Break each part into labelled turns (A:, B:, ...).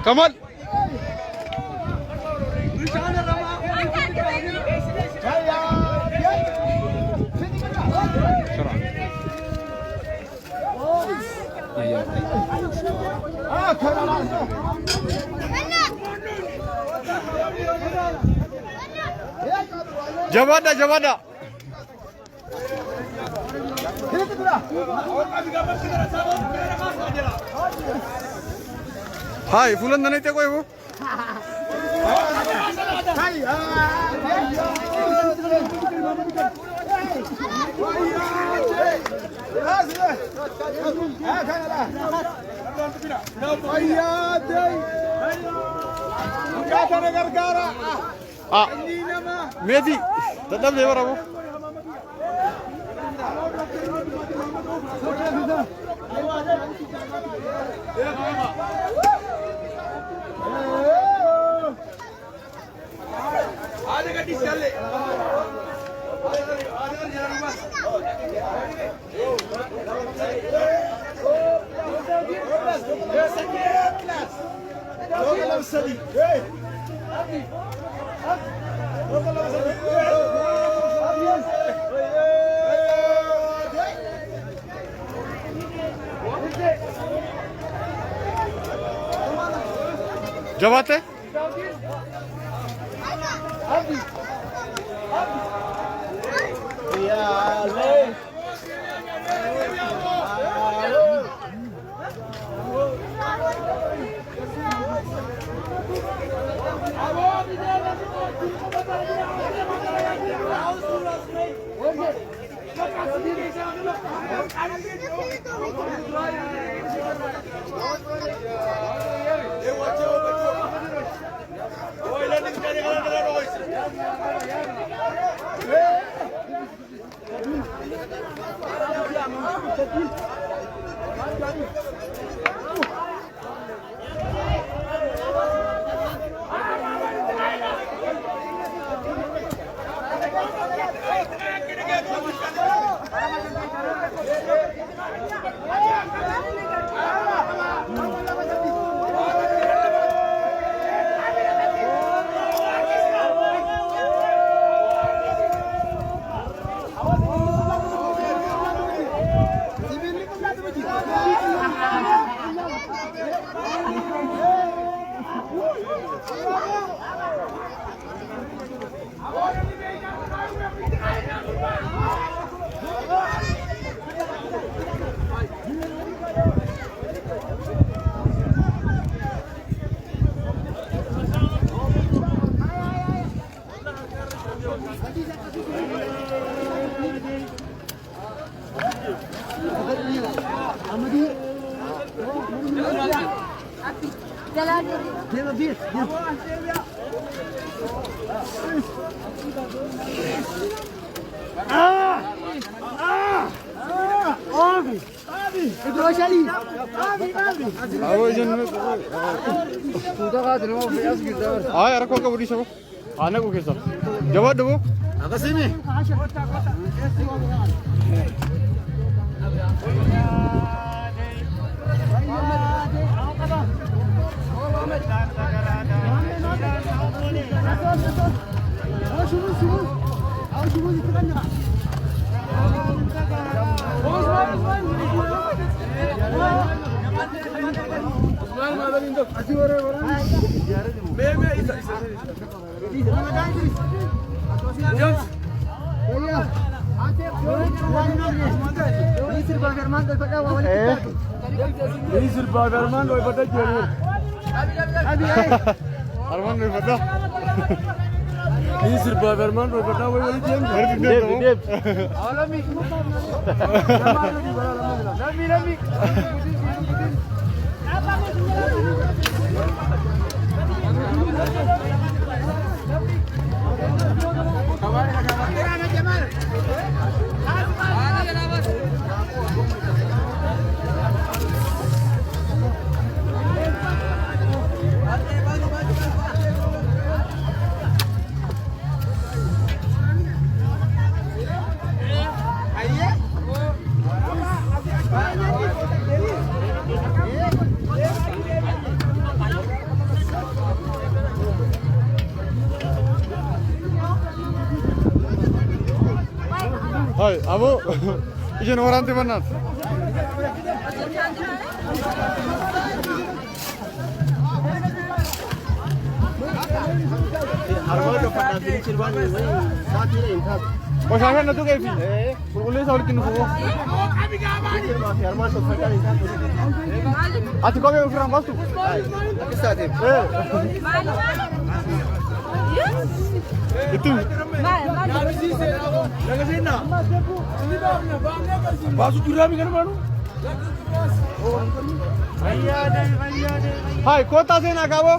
A: Kamal. Jabada, Jabada. Hai, fulan na naite ko yo. Ah, Mehdi, tetap lebar aku. Jawate? Ah, era kok kabur di sana? Anak kok kesal. Jawab dulu.
B: Apa sih ini?
A: Arman नहीं पता।
B: Ini serba Berman, Roberta, woi dia.
A: Dep.
B: Alami. Nami.
A: Hai, abo. Ijen orang tu mana? Oh, saya nak tu ke fi? Boleh saya kini buku. Ati kau ke ukuran bastu? Itu.
B: Basu jurami kan baru?
A: Hai, kota se nak kau?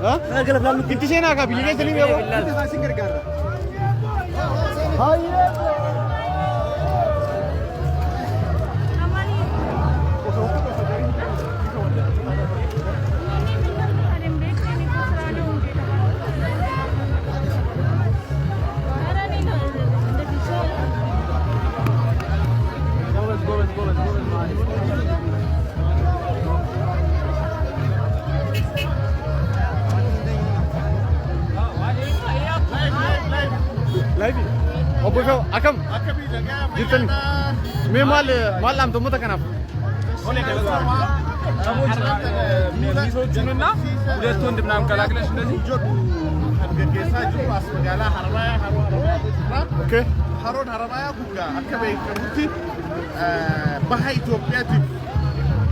A: Hah? Inti se nak kau? Biliknya jadi apa? Hai. Lagi. Oh, betul. Akam. Jitan. Memang malam tu muda kenapa?
B: Kamu misoቹን እና ሁለት ወንድ ምናምን ቀላቅለሽ እንደዚህ
A: ኦኬ
C: haroon haramayaa guddaa akka beekamutti baha Itoophiyaatiif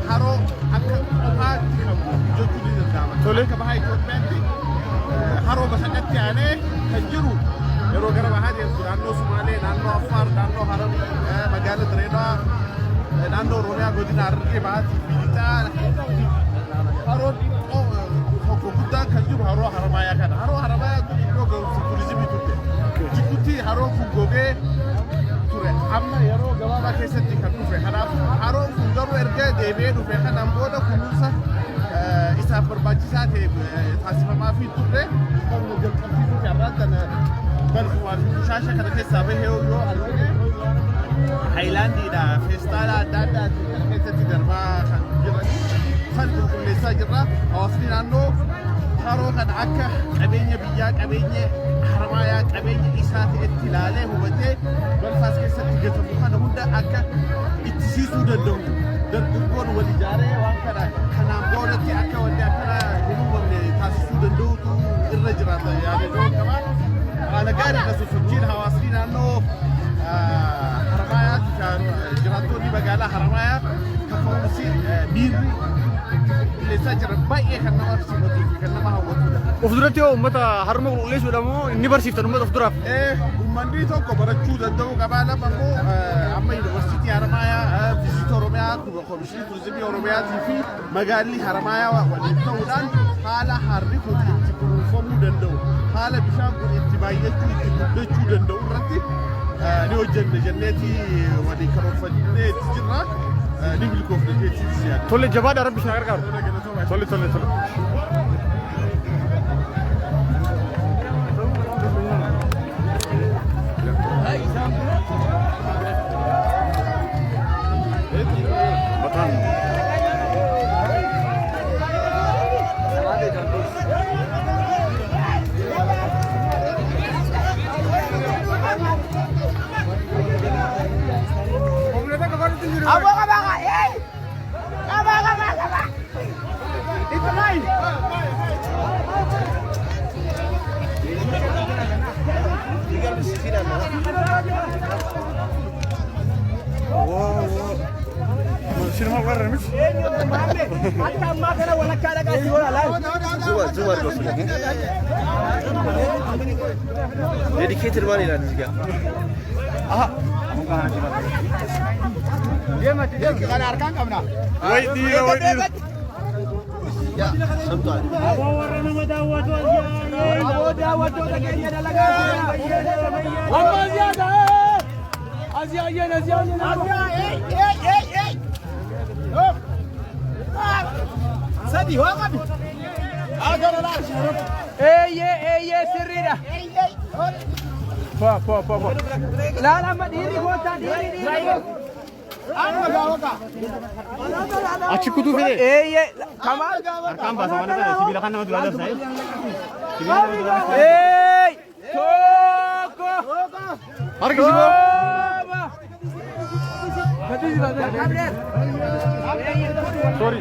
C: haroo akka qofaatti kan jechuu ni danda'ama. Akka baha Itoophiyaatti haroo basaqatti aanee kan jiru yeroo gara bahaa deemtu naannoo Sumaalee, naannoo Affaar, naannoo Harar, magaalaa Direedawaa, naannoo Oromiyaa godina Harargee bahaatti Biilixaa haroon tokko guddaan kan jiru haroo haramayaa kana. Haroo haramayaa kun iddoo ga'umsa turizimii turte. Jikutti haroo kun gogee ture. Amma yeroo gabaabaa keessatti kan dhufe. Kanaafuu haroon kun garuu erga deebi'ee dhufe kanaan booda kunuunsa isaaf barbaachisaa ta'e taasifamaa fi turre kan jalqabsiisuu fi arraatan balfumaa fi bishaasha kana keessaa bahee yoo argine haayilaandiidha feestaala adda addaati kana keessatti darbaa kan jiran kan qulqulleessaa jirra. Hawaasni naannoo haroo kana akka qabeenya biyyaa qabeenya haramayaa qabeenya isaa ta'etti ilaalee hubatee balfaas keessatti gatamu kana hunda akka ittisiisuu danda'u dargaggoon wal ijaaree waan kana kanaan boodatti akka wanti akkana hin uumamne taasisuu danda'utu irra jiraata yaadannoo qabaa. Haala gaariidha sosochiin hawaasni naannoo haramayaa jiraattoonni magaalaa haramayaa kaka'umsi miirri qilleessaa jiran baay'ee kan nama simatu fi kan nama hawwatudha.
A: Of duratti yoo uummata harma qulqulleessuudha moo inni barsiiftan uummata of duraaf?
C: Uummanni tokko barachuu danda'uu qabaa. Lama immoo amma yuunivarsiitii Haramayaa, Viizit Oromiyaa, Komishinii Turizimii Oromiyaatii fi magaalli Haramayaa waliin ta'uudhaan haala harri kun itti kunuunfamuu danda'u, haala bishaan kun itti baay'achuu, itti guddachuu danda'u irratti ni hojjenne jenneeti waliin karoorfannee itti jirra. Ni milkoofne jechuudha siyaasa.
A: Tole jabaadha rabbi isin gargaaru. Tole. Sinema var mı?
D: Dedicated one ilan juga.
A: Aha.
C: Dia mati dia kan arkan kamera.
A: Wait dia.
D: Ya, sebentar.
C: Sadi ho qabi. Sirrida.
B: fa
C: La ma diri ho ta diri.
A: Achi kutuu fide.
B: Kamal.
A: Harkaan baasa waan ta'eef sibiila kan nama duraa dabsa'e. Sibiila nama duraa dabsa'e.
B: Toko.
A: Harki siboo. Sorry.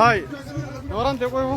A: Hai. Orang teko yo.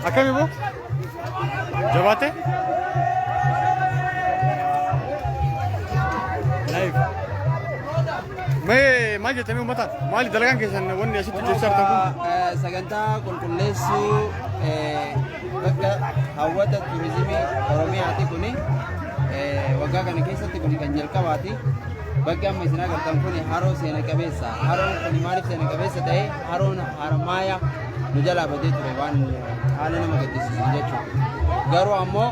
A: Akam ibu? Jawate? Live. May maal jettanii uummata maali dalagaan keessan wanni asitti jechartan kun?
E: Sagantaa qulqulleessuu bakka hawwata turizimii Oromiyaati kuni waggaa kana keessatti kuni kan jalqabaati. Bakki amma isin agartan kuni haroo seena qabeessa. Haroon kuni maaliif seena qabeessa ta'e haroon Haramaaya nu jalaa badee ture waan haala nama gaddisiisu jechuudha. Garuu ammoo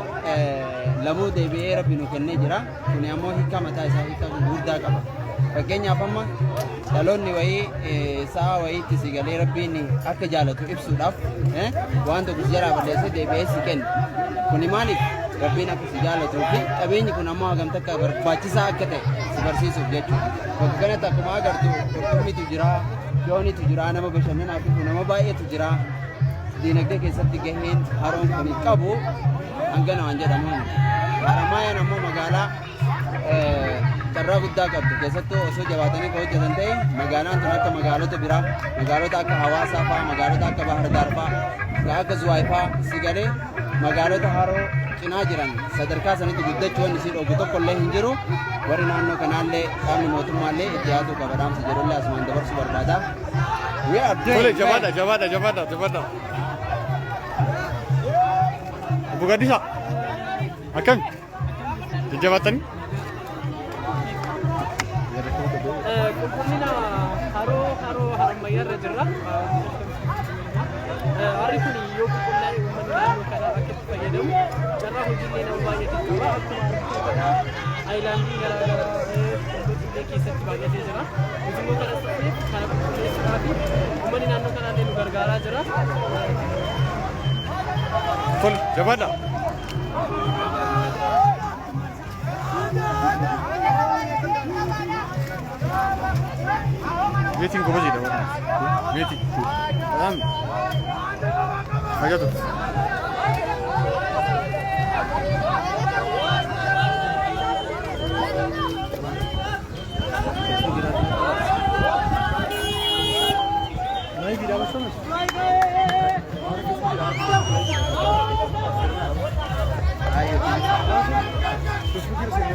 E: lamuu deebi'ee rabbi nu kennee jira. Kuni ammoo hiika mataa isaa hiika gurguddaa qaba. Fakkeenyaaf amma dhaloonni wayii sa'a wayiitti si galee rabbiin akka jaalatu ibsuudhaaf waan tokko si jalaa balleessee deebi'ee si kenna. Kuni maaliif rabbiin akka si jaalatuu fi qabeenyi kun ammoo hagam takka barbaachisaa akka ta'e si barsiisuuf jechuudha. Bakka kanatti akkuma agartu qurxummiitu jira, yoonitu jira, nama bashannanaaf nama baay'eetu jira. Diinagdee keessatti gaheen haroon kun qabu hangana waan jedhamuun. Haramaayaan ammoo magaalaa carraa guddaa qabdu keessattuu osoo jabaatanii hojjetan ta'e magaalaan tun akka magaalota biraa magaalota akka Hawaasaa fa'aa magaalota akka Bahar Daar fa'aa akka Zuwaay fa'aa si galee magaalota haroo cinaa jiran sadarkaa sanitti guddachuun isii dhogu tokko illee hin jiru. Warri naannoo kanaallee qaamni mootummaallee itti yaadu qaba dhaamsa jedhullee asumaan dabarsu barbaada.
A: Tole jabaadha. Obbo Gaddisa akkami jajjabaatanii?
F: Qulqullina haroo harmayyaarra jirra. Harri kun yoo qulqullaa'e uummanni naannoo kanaa akka itti fayyadamu carraa hojiilee nama baay'eetu qaba. Akkuma aayilaandii garaagaraa wantoota keessatti baay'atee jira. Ujummoo kana sirriif kana qulqulleessuudhaa fi uummanni naannoo kanaallee nu gargaaraa jira.
A: Tole jabaadha. Meetiin goba jedha meetiin ajatu naik tidak masuk ayo terus pikir sini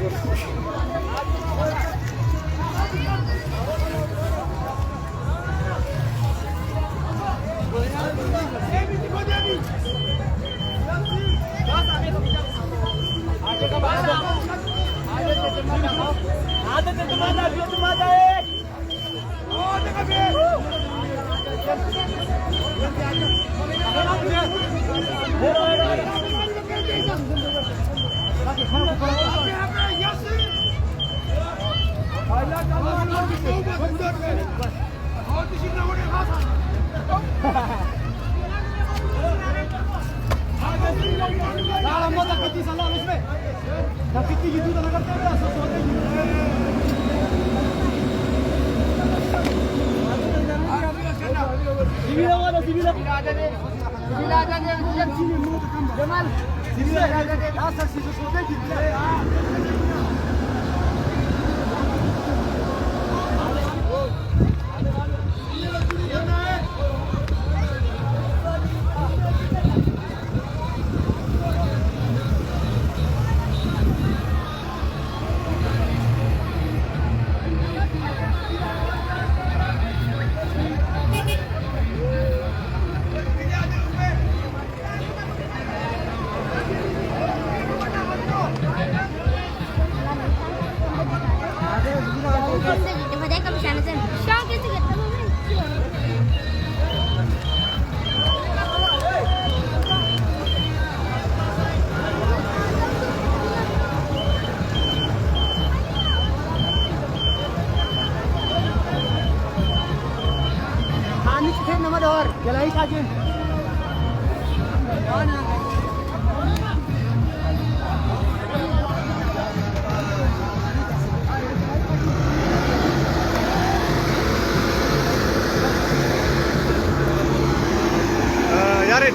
A: Yarin.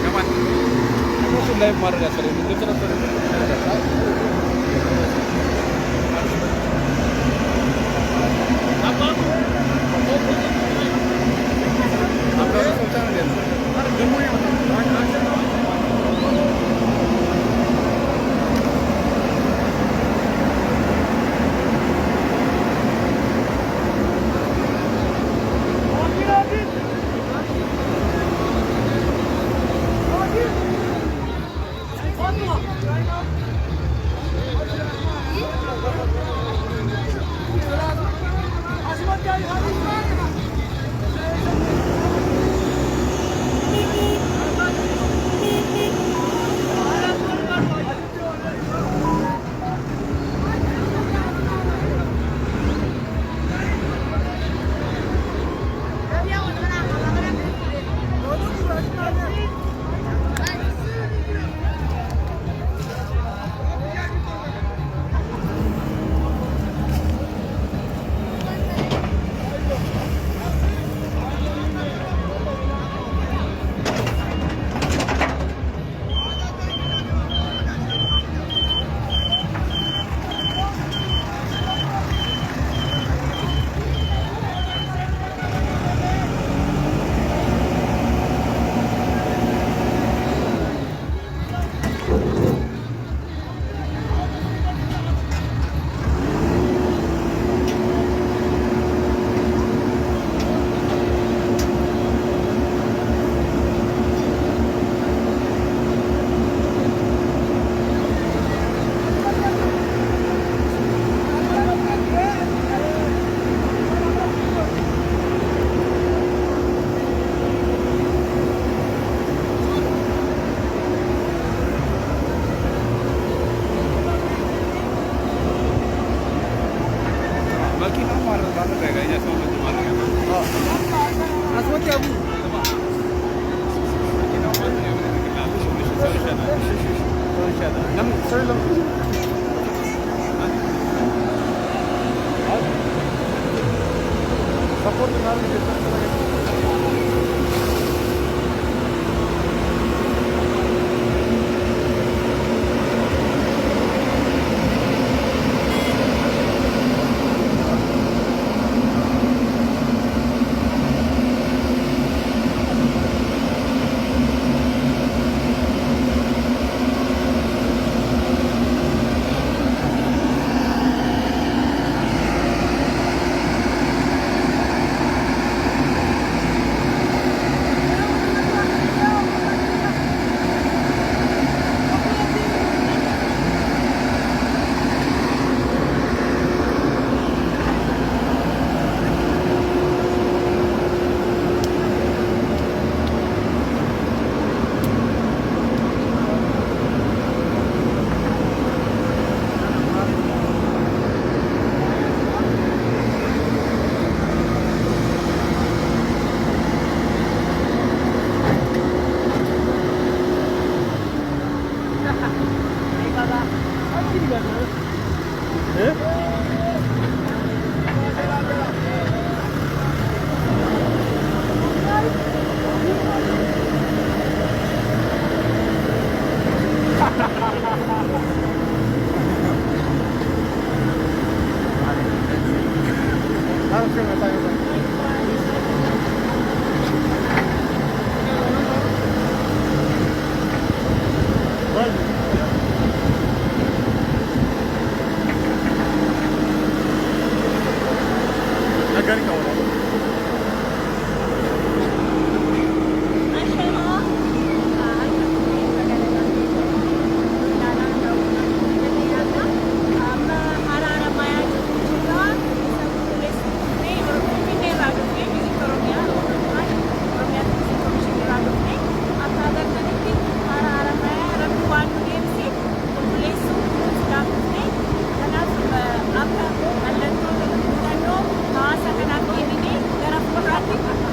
A: Kapan? Aku sudah live ya, sering itu terus. Apa? Apa soal dia? Demo yang
F: Come on.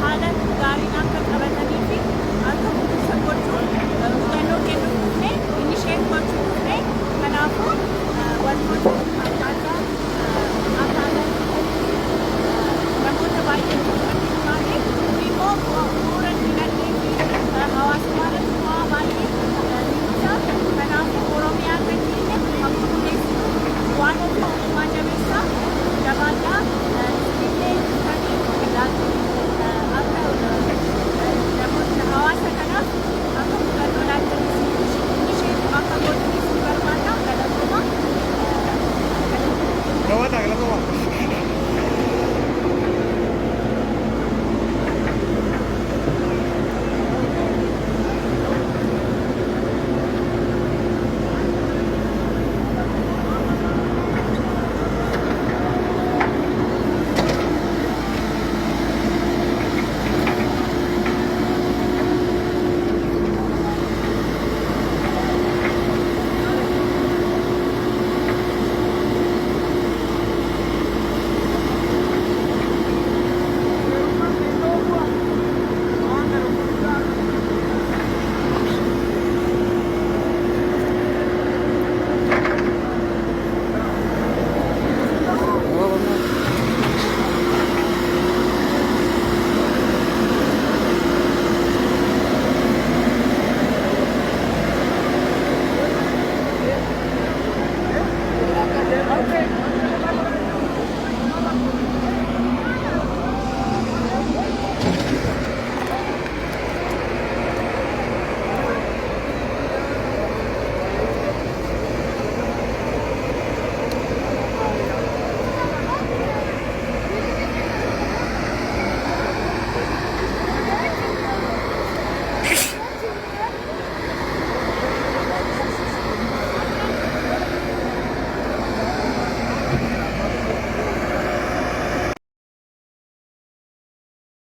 G: haala gaariidhaan